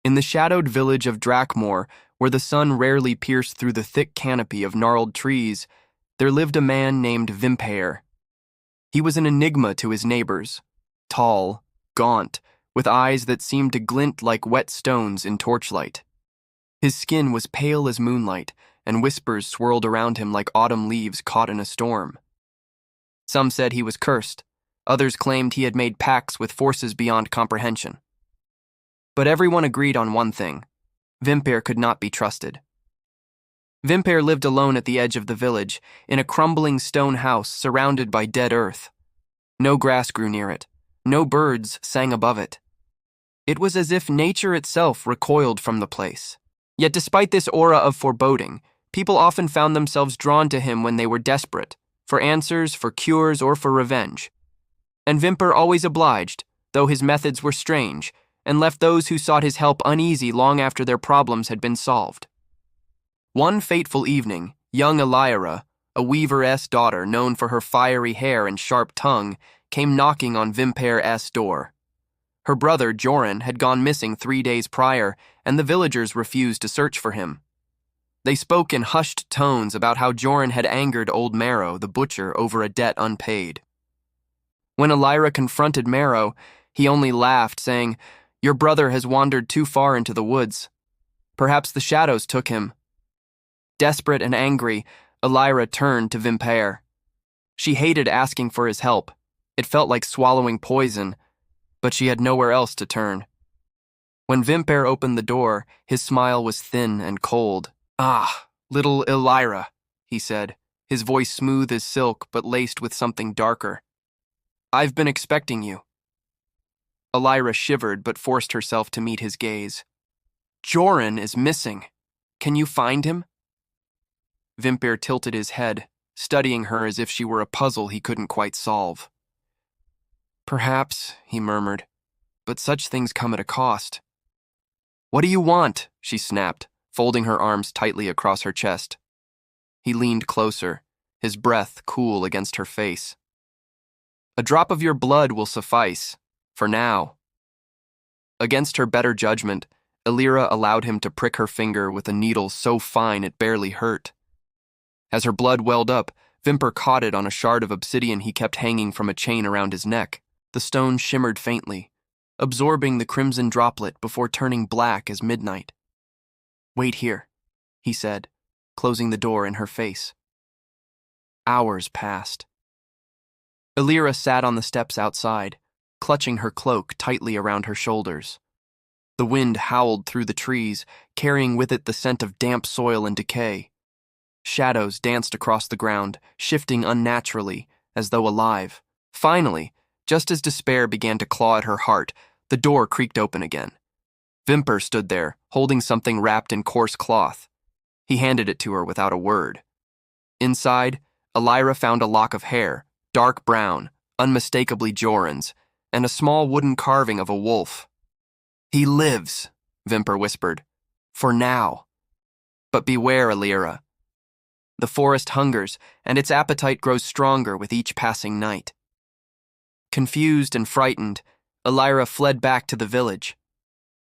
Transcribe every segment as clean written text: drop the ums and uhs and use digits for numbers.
In the shadowed village of Drakmore, where the sun rarely pierced through the thick canopy of gnarled trees, there lived a man named Vimpae. He was an enigma to his neighbors, tall, gaunt, with eyes that seemed to glint like wet stones in torchlight. His skin was pale as moonlight, and whispers swirled around him like autumn leaves caught in a storm. Some said he was cursed, others claimed he had made pacts with forces beyond comprehension. But everyone agreed on one thing: Vimpae could not be trusted. Vimpae lived alone at the edge of the village, in a crumbling stone house surrounded by dead earth. No grass grew near it, no birds sang above it. It was as if nature itself recoiled from the place. Yet despite this aura of foreboding, people often found themselves drawn to him when they were desperate, for answers, for cures, or for revenge. And Vimpae always obliged, though his methods were strange, and left those who sought his help uneasy long after their problems had been solved. One fateful evening, young Elira, a weaver's daughter known for her fiery hair and sharp tongue, came knocking on Vimpae's door. Her brother, Joran, had gone missing 3 days prior, and the villagers refused to search for him. They spoke in hushed tones about how Joran had angered old Marrow, the butcher, over a debt unpaid. When Elira confronted Marrow, he only laughed, saying, "Your brother has wandered too far into the woods. Perhaps the shadows took him." Desperate and angry, Elira turned to Vimpae. She hated asking for his help. It felt like swallowing poison, but she had nowhere else to turn. When Vimpae opened the door, his smile was thin and cold. "Ah, little Elira," he said, his voice smooth as silk but laced with something darker. "I've been expecting you." Elira shivered but forced herself to meet his gaze. "Joran is missing. Can you find him?" Vimpae tilted his head, studying her as if she were a puzzle he couldn't quite solve. "Perhaps," he murmured, "but such things come at a cost." "What do you want?" she snapped, folding her arms tightly across her chest. He leaned closer, his breath cool against her face. "A drop of your blood will suffice, for now." Against her better judgment, Elira allowed him to prick her finger with a needle so fine it barely hurt. As her blood welled up, Vimpae caught it on a shard of obsidian he kept hanging from a chain around his neck. The stone shimmered faintly, absorbing the crimson droplet before turning black as midnight. "Wait here," he said, closing the door in her face. Hours passed. Elira sat on the steps outside, clutching her cloak tightly around her shoulders. The wind howled through the trees, carrying with it the scent of damp soil and decay. Shadows danced across the ground, shifting unnaturally, as though alive. Finally, just as despair began to claw at her heart, the door creaked open again. Vimpae stood there, holding something wrapped in coarse cloth. He handed it to her without a word. Inside, Elira found a lock of hair, dark brown, unmistakably Joran's, and a small wooden carving of a wolf. "He lives," Vimpae whispered. "For now. But beware, Elira. The forest hungers, and its appetite grows stronger with each passing night." Confused and frightened, Elira fled back to the village.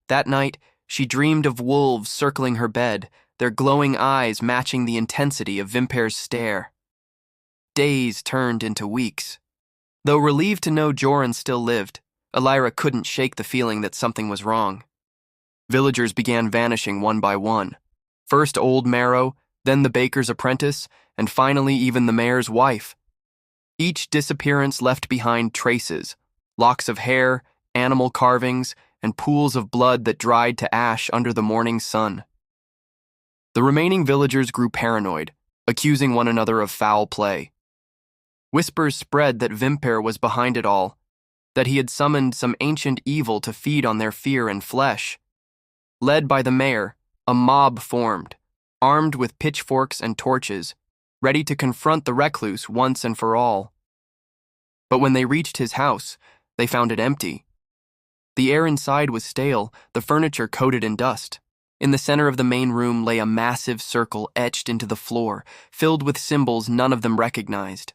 That night, she dreamed of wolves circling her bed, their glowing eyes matching the intensity of Vimpae's stare. Days turned into weeks. Though relieved to know Joran still lived, Elira couldn't shake the feeling that something was wrong. Villagers began vanishing one by one. First old Marrow, then the baker's apprentice, and finally even the mayor's wife. Each disappearance left behind traces, locks of hair, animal carvings, and pools of blood that dried to ash under the morning sun. The remaining villagers grew paranoid, accusing one another of foul play. Whispers spread that Vimpae was behind it all, that he had summoned some ancient evil to feed on their fear and flesh. Led by the mayor, a mob formed, armed with pitchforks and torches, ready to confront the recluse once and for all. But when they reached his house, they found it empty. The air inside was stale, the furniture coated in dust. In the center of the main room lay a massive circle etched into the floor, filled with symbols none of them recognized.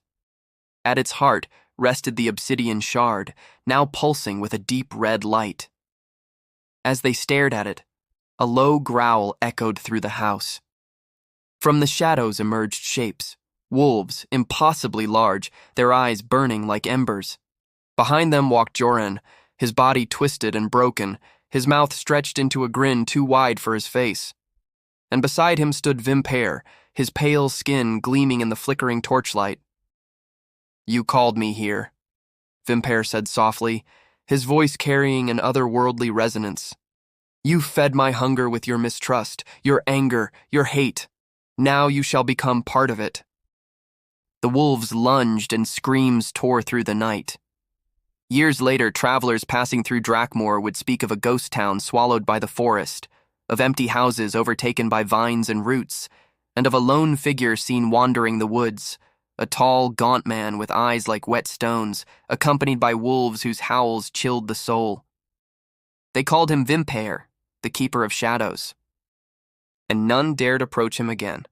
At its heart rested the obsidian shard, now pulsing with a deep red light. As they stared at it, a low growl echoed through the house. From the shadows emerged shapes, wolves, impossibly large, their eyes burning like embers. Behind them walked Joran, his body twisted and broken, his mouth stretched into a grin too wide for his face. And beside him stood Vimpae, his pale skin gleaming in the flickering torchlight. "You called me here," Vimpae said softly, his voice carrying an otherworldly resonance. "You fed my hunger with your mistrust, your anger, your hate. Now you shall become part of it." The wolves lunged and screams tore through the night. Years later, travelers passing through Drakmore would speak of a ghost town swallowed by the forest, of empty houses overtaken by vines and roots, and of a lone figure seen wandering the woods, a tall, gaunt man with eyes like wet stones, accompanied by wolves whose howls chilled the soul. They called him Vimpae, the keeper of shadows. And none dared approach him again.